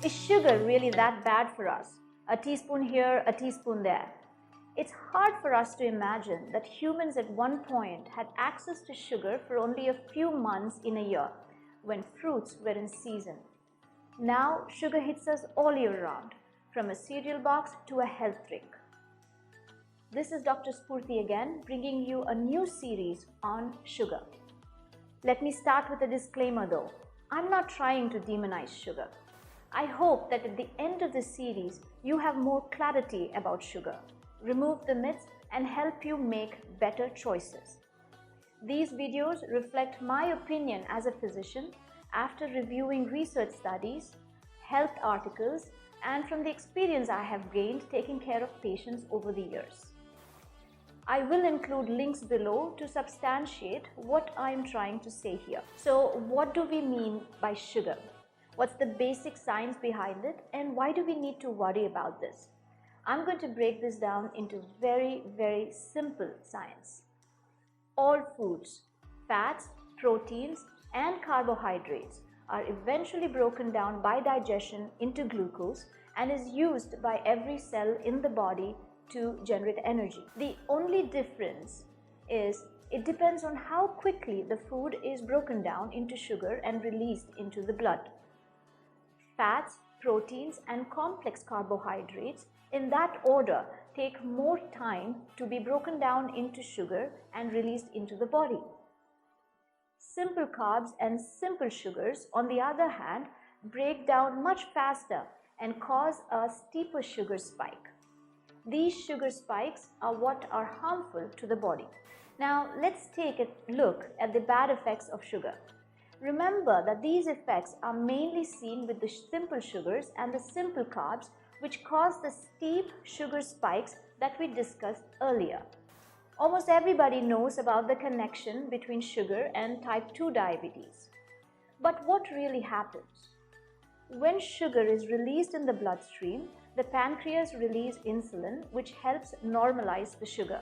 Is sugar really that bad for us? A teaspoon here, a teaspoon there. It's hard for us to imagine that humans at one point had access to sugar for only a few months in a year, when fruits were in season. Now, sugar hits us all year round, from a cereal box to a health drink. This is Dr. Spoorthi again, bringing you a new series on sugar. Let me start with a disclaimer though. I'm not trying to demonize sugar. I hope that at the end of this series, you have more clarity about sugar, remove the myths, and help you make better choices. These videos reflect my opinion as a physician after reviewing research studies, health articles, and from the experience I have gained taking care of patients over the years. I will include links below to substantiate what I am trying to say here. So, what do we mean by sugar? What's the basic science behind it, and why do we need to worry about this? I'm going to break this down into very simple science. All foods, fats, proteins, and carbohydrates are eventually broken down by digestion into glucose and is used by every cell in the body to generate energy. The only difference is it depends on how quickly the food is broken down into sugar and released into the blood. Fats, proteins, and complex carbohydrates in that order take more time to be broken down into sugar and released into the body. Simple carbs and simple sugars, on the other hand, break down much faster and cause a steeper sugar spike. These sugar spikes are what are harmful to the body. Now, let's take a look at the bad effects of sugar. Remember that these effects are mainly seen with the simple sugars and the simple carbs, which cause the steep sugar spikes that we discussed earlier. Almost everybody knows about the connection between sugar and type 2 diabetes. But what really happens? When sugar is released in the bloodstream, the pancreas releases insulin, which helps normalize the sugar.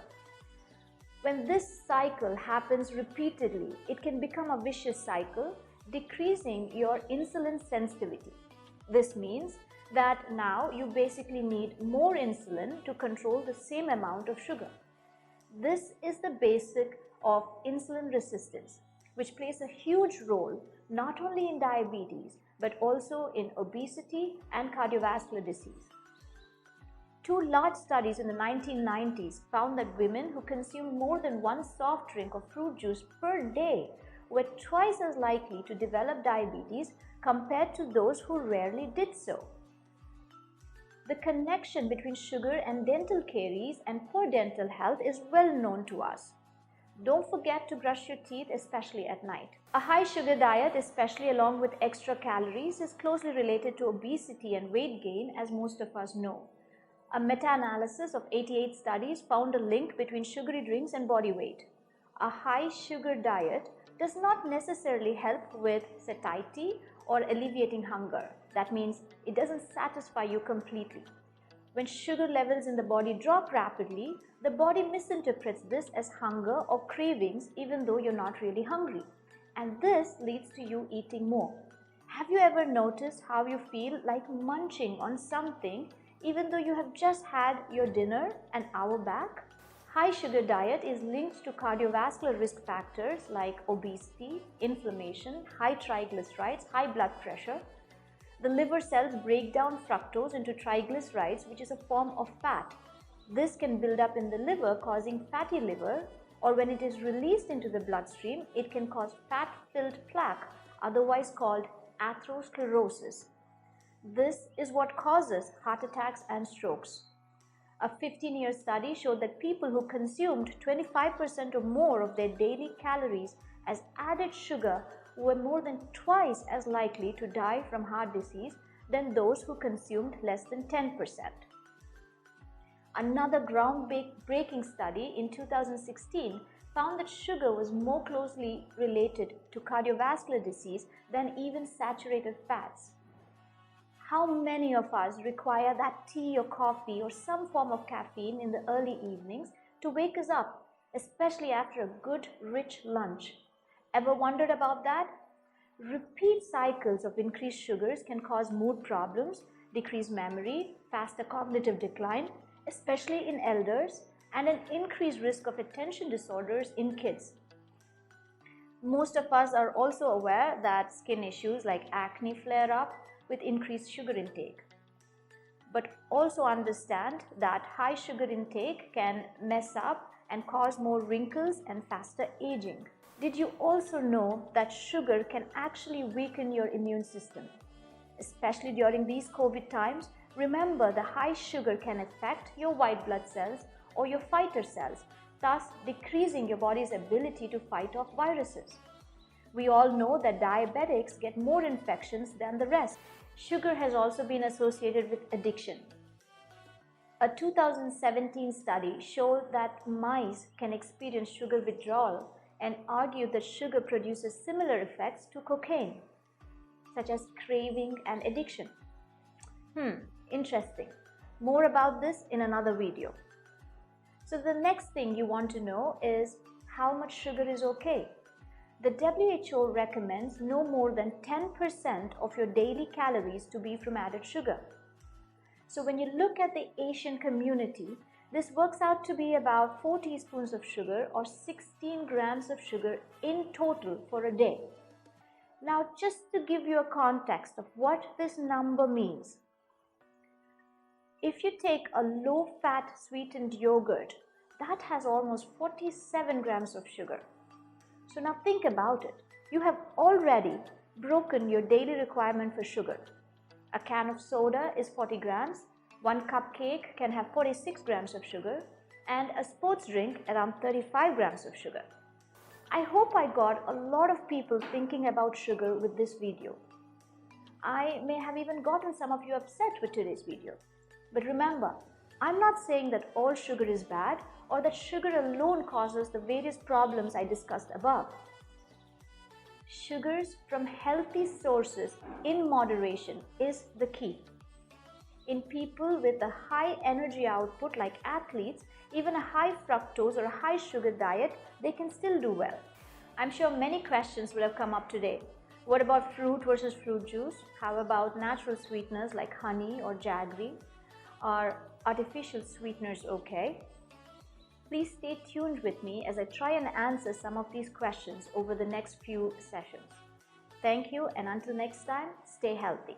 When this cycle happens repeatedly, it can become a vicious cycle, decreasing your insulin sensitivity. This means that now you basically need more insulin to control the same amount of sugar. This is the basic of insulin resistance, which plays a huge role not only in diabetes but also in obesity and cardiovascular disease. Two large studies in the 1990s found that women who consumed more than one soft drink or fruit juice per day were twice as likely to develop diabetes compared to those who rarely did so. The connection between sugar and dental caries and poor dental health is well known to us. Don't forget to brush your teeth, especially at night. A high sugar diet, especially along with extra calories, is closely related to obesity and weight gain, as most of us know. A meta-analysis of 88 studies found a link between sugary drinks and body weight. A high sugar diet does not necessarily help with satiety or alleviating hunger. That means it doesn't satisfy you completely. When sugar levels in the body drop rapidly, the body misinterprets this as hunger or cravings even though you're not really hungry. And this leads to you eating more. Have you ever noticed how you feel like munching on something even though you have just had your dinner an hour back? High sugar diet is linked to cardiovascular risk factors like obesity, inflammation, high triglycerides, high blood pressure. The liver cells break down fructose into triglycerides, which is a form of fat. This can build up in the liver, causing fatty liver, or when it is released into the bloodstream, it can cause fat-filled plaque, otherwise called atherosclerosis. This is what causes heart attacks and strokes. A 15-year study showed that people who consumed 25% or more of their daily calories as added sugar were more than twice as likely to die from heart disease than those who consumed less than 10%. Another groundbreaking study in 2016 found that sugar was more closely related to cardiovascular disease than even saturated fats. How many of us require that tea or coffee or some form of caffeine in the early evenings to wake us up, especially after a good, rich lunch? Ever wondered about that? Repeat cycles of increased sugars can cause mood problems, decreased memory, faster cognitive decline, especially in elders, and an increased risk of attention disorders in kids. Most of us are also aware that skin issues like acne flare up with increased sugar intake. But also understand that high sugar intake can mess up and cause more wrinkles and faster aging. Did you also know that sugar can actually weaken your immune system? Especially during these COVID times, remember the high sugar can affect your white blood cells or your fighter cells, thus decreasing your body's ability to fight off viruses. We all know that diabetics get more infections than the rest. Sugar has also been associated with addiction. A 2017 study showed that mice can experience sugar withdrawal and argued that sugar produces similar effects to cocaine, such as craving and addiction. Interesting. More about this in another video. So the next thing you want to know is how much sugar is okay. The WHO recommends no more than 10% of your daily calories to be from added sugar. So when you look at the Asian community, this works out to be about 4 teaspoons of sugar or 16 grams of sugar in total for a day. Now, just to give you a context of what this number means, if you take a low-fat sweetened yogurt, that has almost 47 grams of sugar. So now think about it. You have already broken your daily requirement for sugar. A can of soda is 40 grams, one cupcake can have 46 grams of sugar, and a sports drink around 35 grams of sugar. I hope I got a lot of people thinking about sugar with this video. I may have even gotten some of you upset with today's video. But remember, I'm not saying that all sugar is bad or that sugar alone causes the various problems I discussed above. Sugars from healthy sources in moderation is the key. In people with a high energy output like athletes, even a high fructose or a high sugar diet, they can still do well. I'm sure many questions would have come up today. What about fruit versus fruit juice? How about natural sweeteners like honey or jaggery? Are artificial sweeteners okay? Please stay tuned with me as I try and answer some of these questions over the next few sessions. Thank you, and until next time, stay healthy.